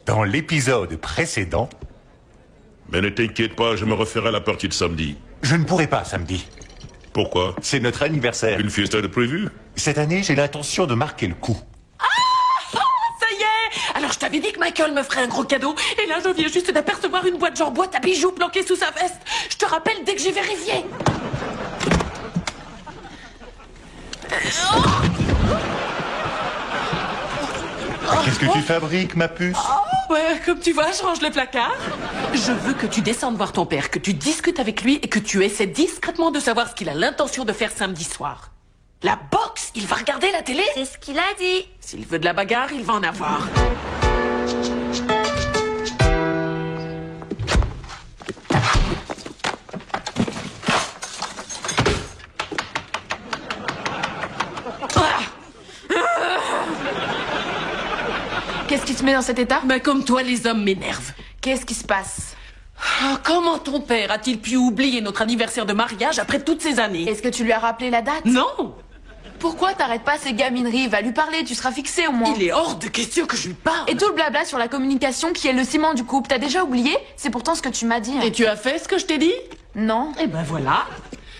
Dans l'épisode précédent... Mais ne t'inquiète pas, je me referai à la partie de samedi. Je ne pourrai pas samedi. Pourquoi? C'est notre anniversaire. Une fiesta de prévu? Cette année, j'ai l'intention de marquer le coup. Ça y est! Alors je t'avais dit que Michael me ferait un gros cadeau, et là je viens juste d'apercevoir une boîte genre boîte à bijoux planquée sous sa veste. Je te rappelle dès que j'ai vérifié. Qu'est-ce que tu fabriques, ma puce? Ouais, comme tu vois, je range le placard. Je veux que tu descendes voir ton père, que tu discutes avec lui et que tu essaies discrètement de savoir ce qu'il a l'intention de faire samedi soir. La boxe, il va regarder la télé? C'est ce qu'il a dit. S'il veut de la bagarre, il va en avoir. Qu'est-ce qui te met dans cet état? Mais comme toi, les hommes m'énervent. Qu'est-ce qui se passe? Comment ton père a-t-il pu oublier notre anniversaire de mariage après toutes ces années? Est-ce que tu lui as rappelé la date? Non! Pourquoi t'arrêtes pas ces gamineries? Va lui parler, tu seras fixé au moins. Il est hors de question que je lui parle. Et tout le blabla sur la communication qui est le ciment du couple, t'as déjà oublié? C'est pourtant ce que tu m'as dit. Et tu as fait ce que je t'ai dit? Non. Eh ben voilà.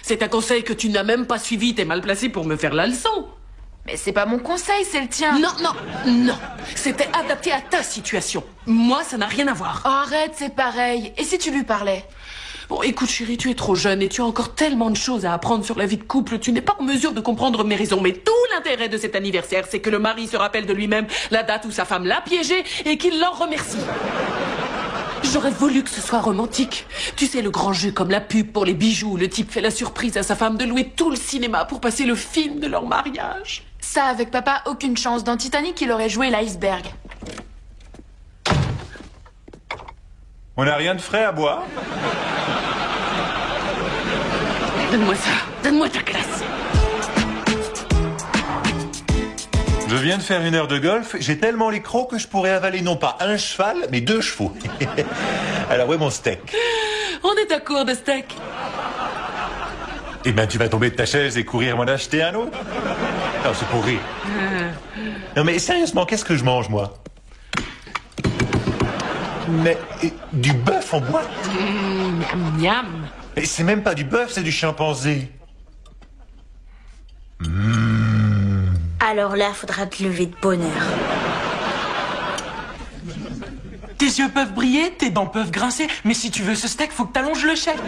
C'est un conseil que tu n'as même pas suivi, t'es mal placé pour me faire la leçon. Mais c'est pas mon conseil, c'est le tien. Non. C'était adapté à ta situation. Moi, ça n'a rien à voir. Oh, arrête, c'est pareil. Et si tu lui parlais? Bon, écoute chérie, tu es trop jeune et tu as encore tellement de choses à apprendre sur la vie de couple. Tu n'es pas en mesure de comprendre mes raisons. Mais tout l'intérêt de cet anniversaire, c'est que le mari se rappelle de lui-même la date où sa femme l'a piégé et qu'il l'en remercie. J'aurais voulu que ce soit romantique. Tu sais, le grand jeu comme la pub pour les bijoux. Le type fait la surprise à sa femme de louer tout le cinéma pour passer le film de leur mariage. Ça, avec papa, aucune chance. Dans Titanic, il aurait joué l'iceberg. On n'a rien de frais à boire? Donne-moi ça. Donne-moi ta classe. Je viens de faire 1 heure de golf, j'ai tellement les crocs que je pourrais avaler non pas un cheval, mais 2 chevaux. Alors, où est mon steak? On est à court de steak. Eh ben, tu vas tomber de ta chaise et courir m'en acheter un autre? Non, c'est pour rire. Non, mais sérieusement, qu'est-ce que je mange, moi? Mais du bœuf en boîte? Miam, miam. Mais c'est même pas du bœuf, c'est du chimpanzé. Alors là, faudra te lever de bonheur. Tes yeux peuvent briller, tes dents peuvent grincer, mais si tu veux ce steak, faut que t'allonges le chèque.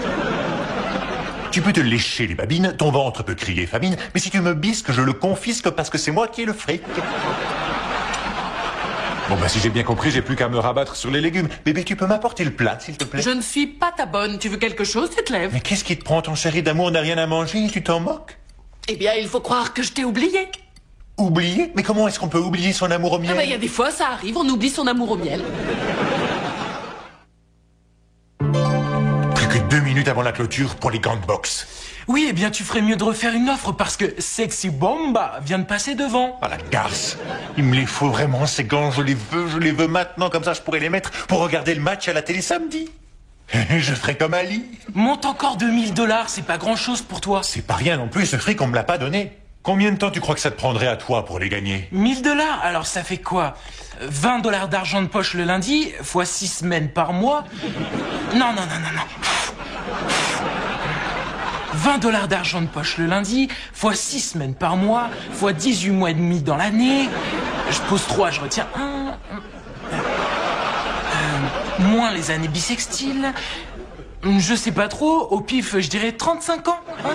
Tu peux te lécher les babines, ton ventre peut crier famine, mais si tu me bisques, je le confisque parce que c'est moi qui ai le fric. Bon, bah, si j'ai bien compris, j'ai plus qu'à me rabattre sur les légumes. Bébé, tu peux m'apporter le plat, s'il te plaît? Je ne suis pas ta bonne. Tu veux quelque chose, tu te lèves. Mais qu'est-ce qui te prend, ton chéri d'amour n'a rien à manger, tu t'en moques? Eh bien, il faut croire que je t'ai oublié. Oublier? Mais comment est-ce qu'on peut oublier son amour au miel? Ah ben, il y a des fois, ça arrive, on oublie son amour au miel. Plus que 2 minutes avant la clôture pour les gants de boxe. Oui, eh bien, tu ferais mieux de refaire une offre parce que Sexy Bomba vient de passer devant. Ah, la garce. Il me les faut vraiment, ces gants, je les veux maintenant, comme ça je pourrais les mettre pour regarder le match à la télé samedi. Je ferai comme Ali. Monte encore $2000, c'est pas grand-chose pour toi. C'est pas rien non plus, ce fric, on me l'a pas donné. Combien de temps tu crois que ça te prendrait à toi pour les gagner? $1000, alors ça fait quoi? $20 d'argent de poche le lundi, fois 6 semaines par mois. Non. $20 d'argent de poche le lundi, fois 6 semaines par mois, fois 18 mois et demi dans l'année. Je pose 3, je retiens 1. Moins les années bissextiles. Je sais pas trop, au pif, je dirais 35 ans. Hein?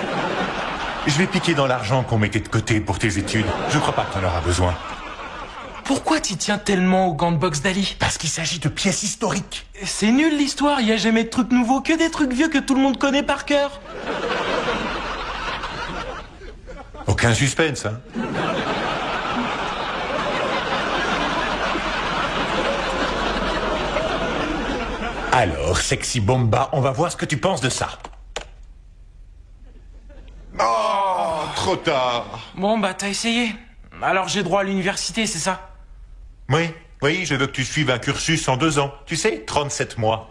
Je vais piquer dans l'argent qu'on mettait de côté pour tes études. Je crois pas que t'en auras besoin. Pourquoi t'y tiens tellement aux gants de boxe d'Ali? Parce qu'il s'agit de pièces historiques. C'est nul l'histoire, y a jamais de trucs nouveaux, que des trucs vieux que tout le monde connaît par cœur. Aucun suspense, hein? Alors, Sexy Bomba, on va voir ce que tu penses de ça. Oh, trop tard. Bon, bah t'as essayé. Alors j'ai droit à l'université, c'est ça? Oui, je veux que tu suives un cursus en 2 ans. Tu sais, 37 mois.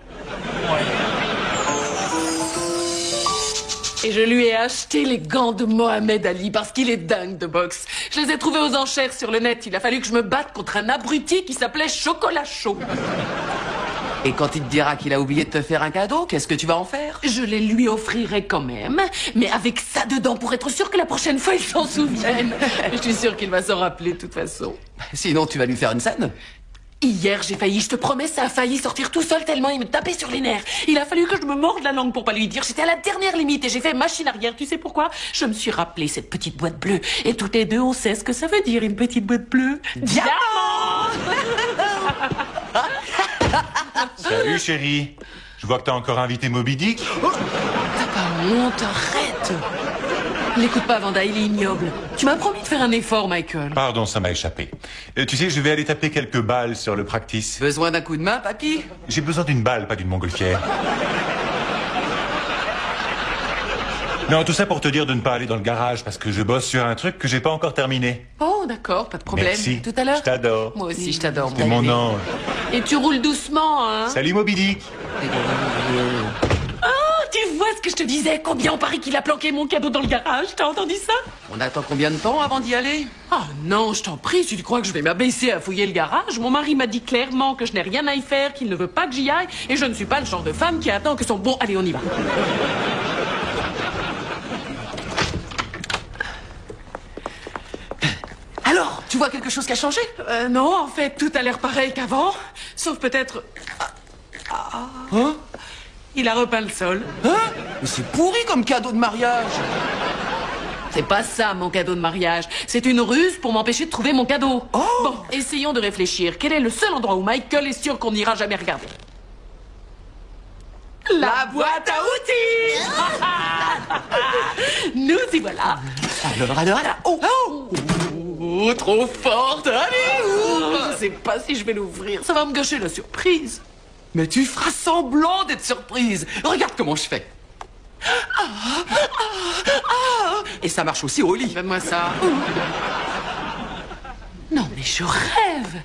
Ouais. Et je lui ai acheté les gants de Mohamed Ali parce qu'il est dingue de boxe. Je les ai trouvés aux enchères sur le net. Il a fallu que je me batte contre un abruti qui s'appelait Chocolat Chaud. Et quand il te dira qu'il a oublié de te faire un cadeau, qu'est-ce que tu vas en faire? Je les lui offrirai quand même, mais avec ça dedans pour être sûr que la prochaine fois il s'en souvienne. Je suis sûre qu'il va s'en rappeler de toute façon. Sinon, tu vas lui faire une scène? Hier, j'ai failli, je te promets, ça a failli sortir tout seul tellement il me tapait sur les nerfs. Il a fallu que je me morde la langue pour pas lui dire. J'étais à la dernière limite et j'ai fait machine arrière. Tu sais pourquoi? Je me suis rappelé cette petite boîte bleue. Et toutes les deux, on sait ce que ça veut dire, une petite boîte bleue. Diamant! Salut, chérie. Je vois que t'as encore invité Moby Dick. T'as pas honte, arrête! L'écoute pas, Vanda, il est ignoble. Tu m'as promis de faire un effort, Michael. Pardon, ça m'a échappé. Tu sais, je vais aller taper quelques balles sur le practice. Besoin d'un coup de main, papy? J'ai besoin d'une balle, pas d'une montgolfière. Non, tout ça pour te dire de ne pas aller dans le garage, parce que je bosse sur un truc que j'ai pas encore terminé. Oh, d'accord, pas de problème. Merci. Tout à l'heure? Je t'adore. Moi aussi, je t'adore. T'es mon ange. Et tu roules doucement, hein? Salut, Moby Dick. Tu vois ce que je te disais? Combien on parie qu'il a planqué mon cadeau dans le garage? T'as entendu ça? On attend combien de temps avant d'y aller? Oh non, je t'en prie, si tu crois que je vais m'abaisser à fouiller le garage, mon mari m'a dit clairement que je n'ai rien à y faire, qu'il ne veut pas que j'y aille, et je ne suis pas le genre de femme qui attend que son bon... Allez, on y va. Alors, tu vois quelque chose qui a changé? Non, en fait, tout a l'air pareil qu'avant, sauf peut-être... Hein? Il a repeint le sol. Hein? Mais c'est pourri comme cadeau de mariage. C'est pas ça, mon cadeau de mariage. C'est une ruse pour m'empêcher de trouver mon cadeau. Oh! Bon, essayons de réfléchir. Quel est le seul endroit où Michael est sûr qu'on n'ira jamais regarder? La boîte à outils. Nous y voilà. Alors. Oh, trop forte. Allez, je sais pas si je vais l'ouvrir. Ça va me gâcher la surprise. Mais tu feras semblant d'être surprise. Regarde comment je fais. Et ça marche aussi au lit. Donne-moi ça. Non, mais je rêve.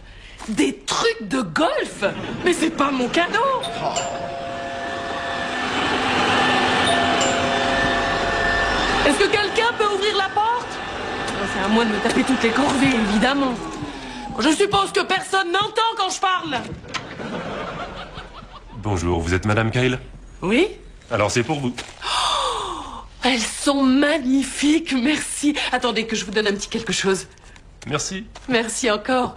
Des trucs de golf. Mais c'est pas mon cadeau. Est-ce que quelqu'un peut ouvrir la porte? C'est à moi de me taper toutes les corvées, évidemment. Je suppose que personne n'entend quand je parle. Bonjour, vous êtes Madame Kyle? Oui? Alors c'est pour vous. Elles sont magnifiques, merci. Attendez que je vous donne un petit quelque chose. Merci. Merci encore.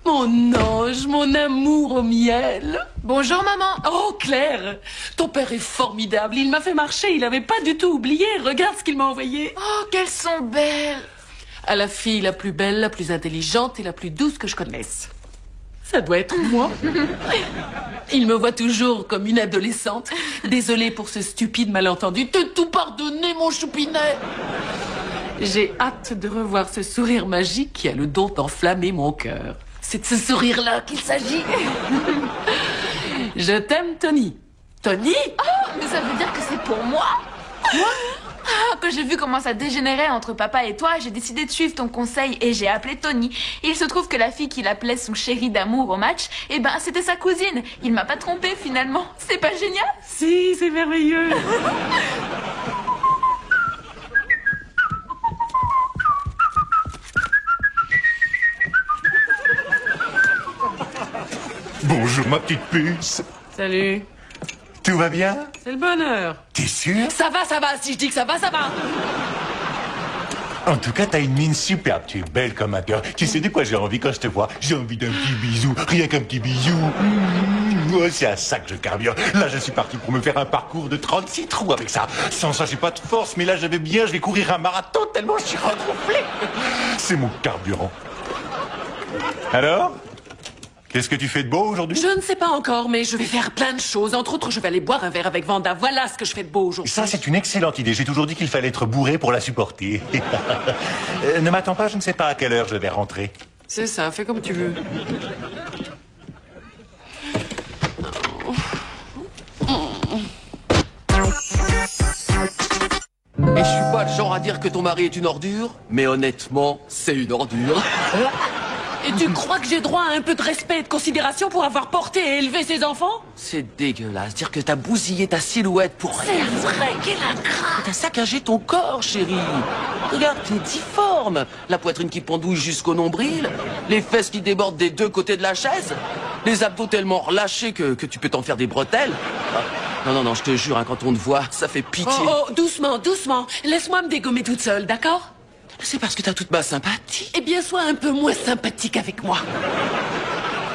Oh, mon ange, mon amour au miel. Bonjour maman. Oh Claire, ton père est formidable. Il m'a fait marcher, il avait pas du tout oublié. Regarde ce qu'il m'a envoyé. Oh, qu'elles sont belles. À la fille la plus belle, la plus intelligente et la plus douce que je connaisse. Ça doit être moi. Il me voit toujours comme une adolescente. Désolée pour ce stupide malentendu. T'es tout pardonné, mon choupinet. J'ai hâte de revoir ce sourire magique qui a le don d'enflammer mon cœur. C'est de ce sourire-là qu'il s'agit. Je t'aime, Tony. Tony? Oh, mais ça veut dire que c'est pour moi? Quoi? Ah, quand j'ai vu comment ça dégénérait entre papa et toi, j'ai décidé de suivre ton conseil et j'ai appelé Tony. Il se trouve que la fille qu'il appelait son chéri d'amour au match, eh ben, c'était sa cousine. Il m'a pas trompé finalement. C'est pas génial? Si, c'est merveilleux. Bonjour, ma petite puce. Salut. Tout va bien? C'est le bonheur. T'es sûr? Ça va, ça va. Si je dis que ça va, ça va. En tout cas, t'as une mine superbe. Tu es belle comme un cœur. Tu sais de quoi j'ai envie quand je te vois? J'ai envie d'un petit bisou. Rien qu'un petit bisou. Oh, c'est à ça que je carbure. Là, je suis parti pour me faire un parcours de 36 trous avec ça. Sans ça, j'ai pas de force. Mais là, je vais courir un marathon tellement je suis rentré. C'est mon carburant. Alors? Qu'est-ce que tu fais de beau aujourd'hui? Je ne sais pas encore, mais je vais faire plein de choses. Entre autres, je vais aller boire un verre avec Vanda. Voilà ce que je fais de beau aujourd'hui. Ça, c'est une excellente idée. J'ai toujours dit qu'il fallait être bourré pour la supporter. Ne m'attends pas, je ne sais pas à quelle heure je vais rentrer. C'est ça, fais comme tu veux. Et je suis pas le genre à dire que ton mari est une ordure, mais honnêtement, c'est une ordure. Et tu crois que j'ai droit à un peu de respect et de considération pour avoir porté et élevé ces enfants? C'est dégueulasse. Dire que t'as bousillé ta silhouette pour rien. C'est vrai, quel ingrat! T'as saccagé ton corps, chérie. Regarde, t'es difforme. La poitrine qui pendouille jusqu'au nombril. Les fesses qui débordent des deux côtés de la chaise. Les abdos tellement relâchés que tu peux t'en faire des bretelles. Ah, non, je te jure, hein, quand on te voit, ça fait pitié. Oh, doucement, doucement. Laisse-moi me dégommer toute seule, d'accord? C'est parce que t'as toute ma sympathie. Eh bien, sois un peu moins sympathique avec moi.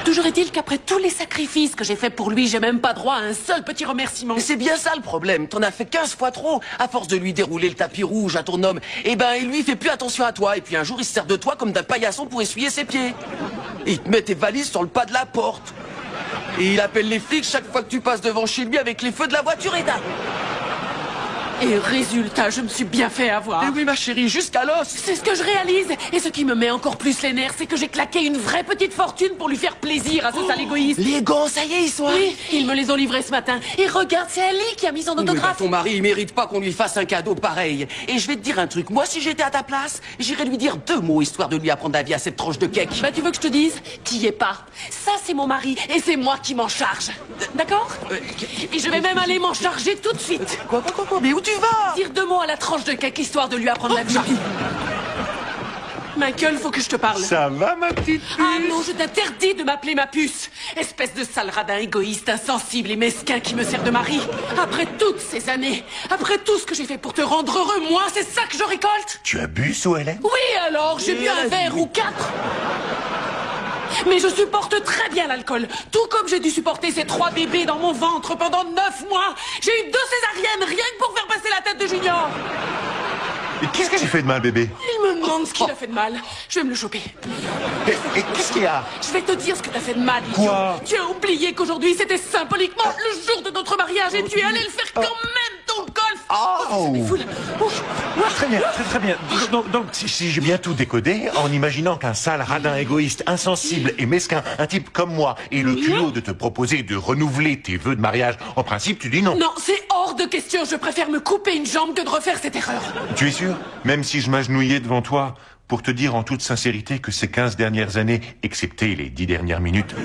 Toujours est-il qu'après tous les sacrifices que j'ai faits pour lui, j'ai même pas droit à un seul petit remerciement. Mais c'est bien ça le problème. T'en as fait 15 fois trop. À force de lui dérouler le tapis rouge à ton homme, eh ben, il lui fait plus attention à toi. Et puis un jour, il se sert de toi comme d'un paillasson pour essuyer ses pieds. Et il te met tes valises sur le pas de la porte. Et il appelle les flics chaque fois que tu passes devant chez lui avec les feux de la voiture éteints. Et résultat, je me suis bien fait avoir. Eh oui, ma chérie, jusqu'à l'os. C'est ce que je réalise. Et ce qui me met encore plus les nerfs, c'est que j'ai claqué une vraie petite fortune pour lui faire plaisir à ce sale égoïste. Les gants, ça y est, ils sont... Oui, ils me les ont livrés ce matin. Et regarde, c'est Ali qui a mis son Oui, autographe. ton mari, il mérite pas qu'on lui fasse un cadeau pareil. Et je vais te dire un truc. Moi, si j'étais à ta place, j'irais lui dire 2 mots histoire de lui apprendre la vie à cette tranche de cake. Bah, tu veux que je te dise? T'y es pas. Ça, c'est mon mari. Et c'est moi qui m'en charge. D'accord? Et je vais même aller m'en charger tout de suite. Quoi? Mais où tu vas? Dire 2 mots à la tranche de cake histoire de lui apprendre la vie. Michael, faut que je te parle. Ça va, ma petite puce? Ah non, je t'interdis de m'appeler ma puce. Espèce de sale radin égoïste, insensible et mesquin qui me sert de mari. Après toutes ces années, après tout ce que j'ai fait pour te rendre heureux, moi, c'est ça que je récolte? Tu abuses, ou Hélène? Oui, alors, j'ai bu un verre ou 4. Mais je supporte très bien l'alcool. Tout comme j'ai dû supporter ces 3 bébés dans mon ventre pendant 9 mois. J'ai eu 2 césariennes, rien que pour faire passer la tête de Junior. Et qu'est-ce que j'ai fait de mal, bébé? Il me demande ce qu'il a fait de mal. Je vais me le choper. Et qu'est-ce qu'il y a? Je vais te dire ce que t'as fait de mal, idiot. Quoi? Tu as oublié qu'aujourd'hui c'était symboliquement le jour de notre mariage et tu es allé le faire quand même, ton golf. Oh. Mais fou, là. Très bien, très bien. Donc, si j'ai bien tout décodé, en imaginant qu'un sale radin égoïste, insensible et mesquin, un type comme moi, ait le culot de te proposer de renouveler tes vœux de mariage, en principe, tu dis non. Non, c'est hors de question. Je préfère me couper une jambe que de refaire cette erreur. Tu es sûr? Même si je m'agenouillais devant toi, pour te dire en toute sincérité que ces 15 dernières années, excepté les 10 dernières minutes,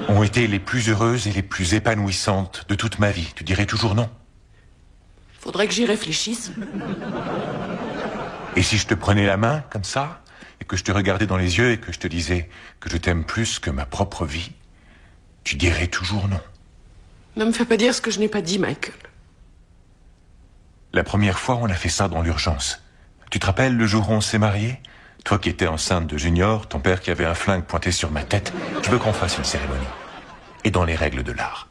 ont été les plus heureuses et les plus épanouissantes de toute ma vie. Tu dirais toujours non? Faudrait que j'y réfléchisse. Et si je te prenais la main, comme ça, et que je te regardais dans les yeux et que je te disais que je t'aime plus que ma propre vie, tu dirais toujours non? Ne me fais pas dire ce que je n'ai pas dit, Michael. La première fois, on a fait ça dans l'urgence. Tu te rappelles le jour où on s'est mariés? Toi qui étais enceinte de Junior, ton père qui avait un flingue pointé sur ma tête. Tu veux qu'on fasse une cérémonie. Et dans les règles de l'art.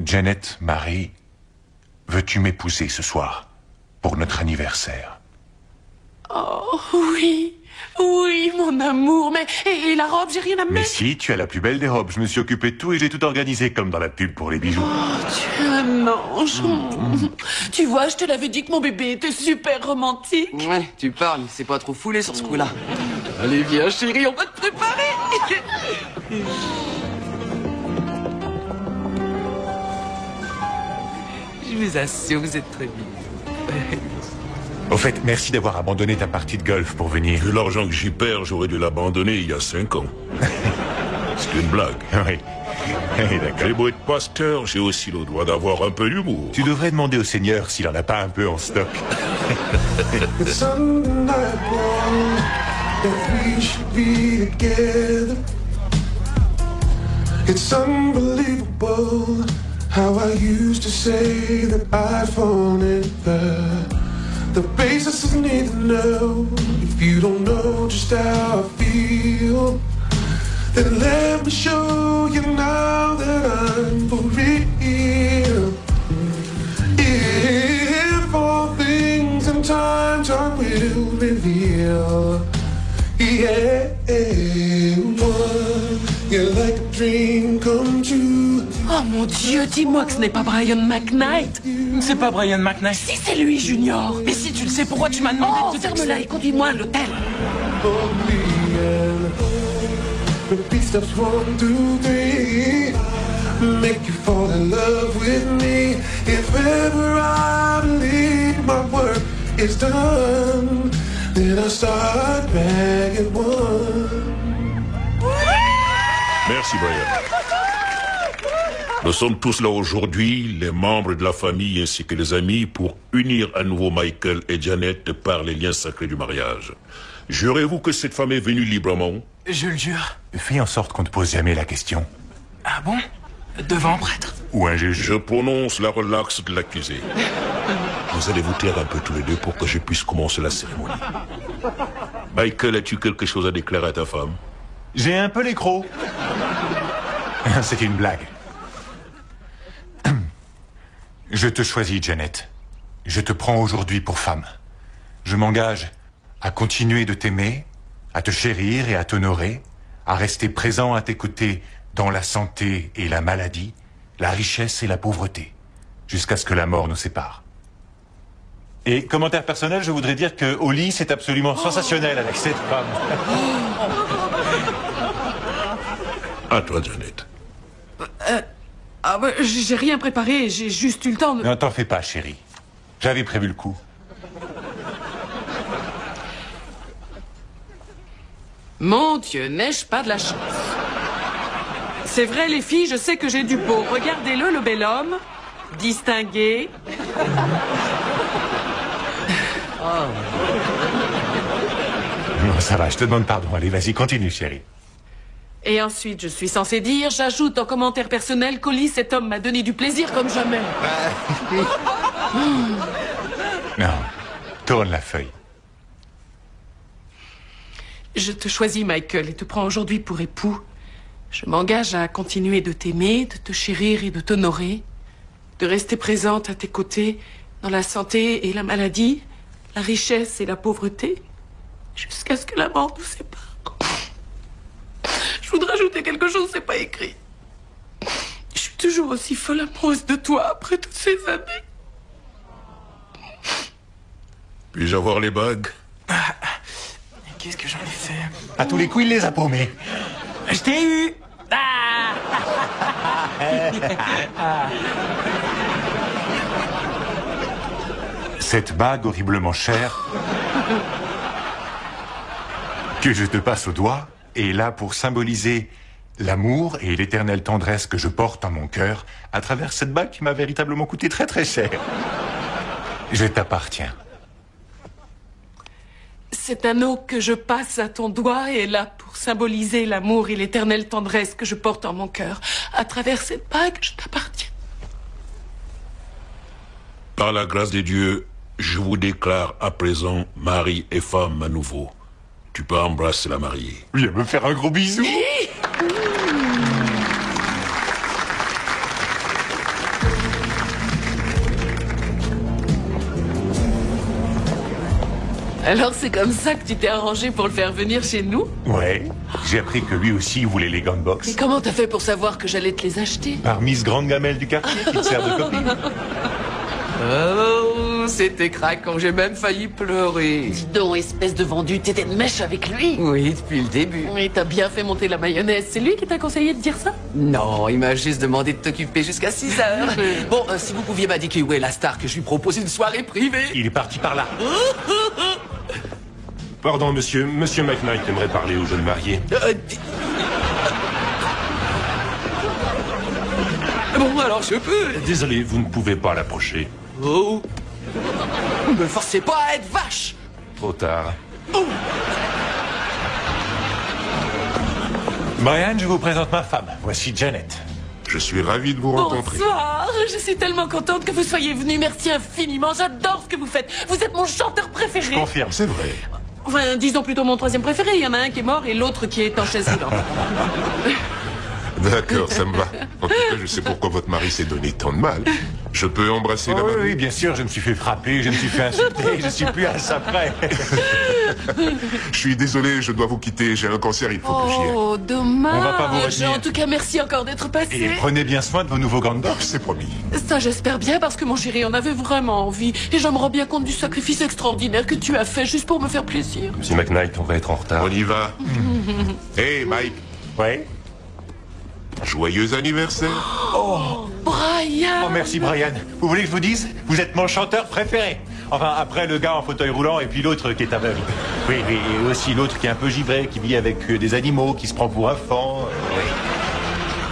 Janet, Marie, veux-tu m'épouser ce soir pour notre anniversaire? Oh, oui. Oui, mon amour. Mais, et la robe, j'ai rien à mettre. Mais si, tu as la plus belle des robes. Je me suis occupé de tout et j'ai tout organisé comme dans la pub pour les bijoux. Oh, tu es un ange. Tu vois, je te l'avais dit que mon bébé était super romantique. Ouais, tu parles, c'est pas trop foulé sur ce coup-là. Allez, viens, chérie, on va te préparer. Je vous assure, vous êtes très bien. Au fait, merci d'avoir abandonné ta partie de golf pour venir. Vu l'argent que j'y perds, j'aurais dû l'abandonner il y a 5 ans. C'est une blague. Oui. D'accord. J'ai beau être pasteur, j'ai aussi le droit d'avoir un peu d'humour. Tu devrais demander au Seigneur s'il en a pas un peu en stock. It's undeniable that we should be together. It's unbelievable how I used to say that I'd fallen in love. The basis of need to know if you don't know just how I feel. Then let me show you now that I'm for real. If all things and times I will reveal. Yeah, one, you're like a dream come true. Oh mon Dieu, dis-moi que ce n'est pas Brian McKnight. C'est pas Brian McKnight. Si c'est lui, Junior. Mais si tu le sais, pourquoi tu m'as demandé Oh, de te ferme-la et conduis-moi à l'hôtel. Repeat steps 1, 2, 3. Make you fall in love with me. If ever I believe my work is done, then I start begging one. Merci, Brian. Nous sommes tous là aujourd'hui, les membres de la famille ainsi que les amis, pour unir à nouveau Michael et Janet par les liens sacrés du mariage. Jurez-vous que cette femme est venue librement? Je le jure. Fais en sorte qu'on ne pose jamais la question. Ah bon? Devant un prêtre? Ou un juge. Je prononce la relaxe de l'accusé. Vous allez vous taire un peu tous les deux pour que je puisse commencer la cérémonie. Michael, as-tu quelque chose à déclarer à ta femme? J'ai un peu les crocs. C'était une blague. Je te choisis, Janet. Je te prends aujourd'hui pour femme. Je m'engage à continuer de t'aimer, à te chérir et à t'honorer, à rester présent à tes côtés dans la santé et la maladie, la richesse et la pauvreté, jusqu'à ce que la mort nous sépare. Et commentaire personnel, je voudrais dire que au lit, c'est absolument sensationnel avec cette femme. À toi, Janet. Ah bah, j'ai rien préparé, j'ai juste eu le temps de... Non, t'en fais pas, chérie. J'avais prévu le coup. Mon Dieu, n'ai-je pas de la chance? C'est vrai, les filles, je sais que j'ai du beau. Regardez-le, le bel homme. Distingué. Non, ça va, je te demande pardon. Allez, vas-y, continue, chérie. Et ensuite, je suis censée dire, j'ajoute en commentaire personnel qu'au lit, cet homme m'a donné du plaisir comme jamais. Non, tourne la feuille. Je te choisis, Michael, et te prends aujourd'hui pour époux. Je m'engage à continuer de t'aimer, de te chérir et de t'honorer, de rester présente à tes côtés dans la santé et la maladie, la richesse et la pauvreté, jusqu'à ce que la mort nous sépare. Je voudrais ajouter quelque chose, c'est pas écrit. Je suis toujours aussi folle amoureuse de toi après toutes ces années. Puis-je avoir les bagues? Qu'est-ce que j'en ai fait? À tous les coups, il les a paumés. Je t'ai eu! Cette bague horriblement chère que je te passe au doigt est là pour symboliser l'amour et l'éternelle tendresse que je porte en mon cœur à travers cette bague qui m'a véritablement coûté très très cher. Je t'appartiens. Cet anneau que je passe à ton doigt est là pour symboliser l'amour et l'éternelle tendresse que je porte en mon cœur. À travers cette bague, je t'appartiens. Par la grâce de Dieu, je vous déclare à présent mari et femme à nouveau. Tu peux embrasser la mariée. Viens me faire un gros bisou. Alors c'est comme ça que tu t'es arrangé pour le faire venir chez nous? Ouais, j'ai appris que lui aussi voulait les gants de boxe. Et comment t'as fait pour savoir que j'allais te les acheter? Par Miss Grande Gamelle du quartier qui te sert de copine. Oh, c'était craquant, j'ai même failli pleurer. Dis donc, espèce de vendu, t'étais de mèche avec lui? Oui, depuis le début. Oui, t'as bien fait monter la mayonnaise. C'est lui qui t'a conseillé de dire ça? Non, il m'a juste demandé de t'occuper jusqu'à 6 heures. Bon, si vous pouviez m'indiquer où est la star que je lui propose une soirée privée. Il est parti par là. Pardon, monsieur. Monsieur McKnight aimerait parler aux jeunes mariés. Bon, alors je peux. Désolé, vous ne pouvez pas l'approcher. Oh. Me forcez pas à être vache. Trop tard. Brian, je vous présente ma femme. Voici Janet. Je suis ravi de vous rencontrer. Bonsoir, je suis tellement contente que vous soyez venu. Merci infiniment, j'adore ce que vous faites. Vous êtes mon chanteur préféré. Confirme. C'est vrai. Enfin, disons plutôt mon troisième préféré. Il y en a un qui est mort et l'autre qui est en chaise roulante. D'accord, ça me va. En tout cas, je sais pourquoi votre mari s'est donné tant de mal. Je peux embrasser la Oui, main? oui, bien sûr, je me suis fait frapper, je me suis fait insulter, je suis plus à ça près. Je suis désolé, je dois vous quitter. J'ai un cancer, il faut que j'y aille. Oh, dommage. On va pas vous retenir. En tout cas, merci encore d'être Et passé. prenez bien soin de vos nouveaux gants de boxe. C'est promis. Ça, j'espère bien, parce que mon chéri en avait vraiment envie. Et je me rends bien compte du sacrifice extraordinaire que tu as fait juste pour me faire plaisir. Monsieur McKnight, on va être en retard. On y va. Hey, Mike, Ouais. joyeux anniversaire. Brian. Oh, merci, Brian. Vous voulez que je vous dise? Vous êtes mon chanteur préféré. Enfin, après le gars en fauteuil roulant et puis l'autre qui est aveugle. Oui, et aussi l'autre qui est un peu givré, qui vit avec des animaux, qui se prend pour un fan. Oui.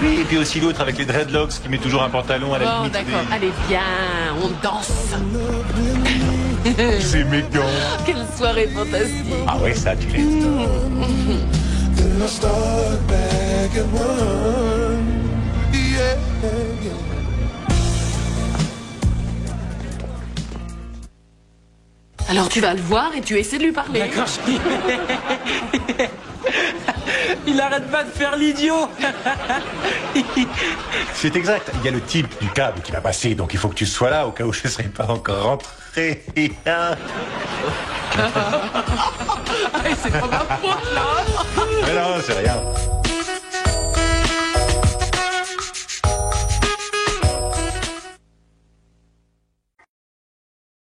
Oui, et puis aussi l'autre avec les dreadlocks qui met toujours un pantalon à la Bon, limite. d'accord. Allez, viens, on danse. C'est méchant. Quelle soirée fantastique. Ah ouais, ça, tu l'es. Then I start back at one. Yeah, yeah. Alors tu vas le voir et tu essaies de lui parler. D'accord, il arrête pas de faire l'idiot. C'est exact. Il y a le type du câble qui va passer, donc il faut que tu sois là au cas où je ne serais pas encore rentré. C'est pas ma faute là. Mais non, c'est rien.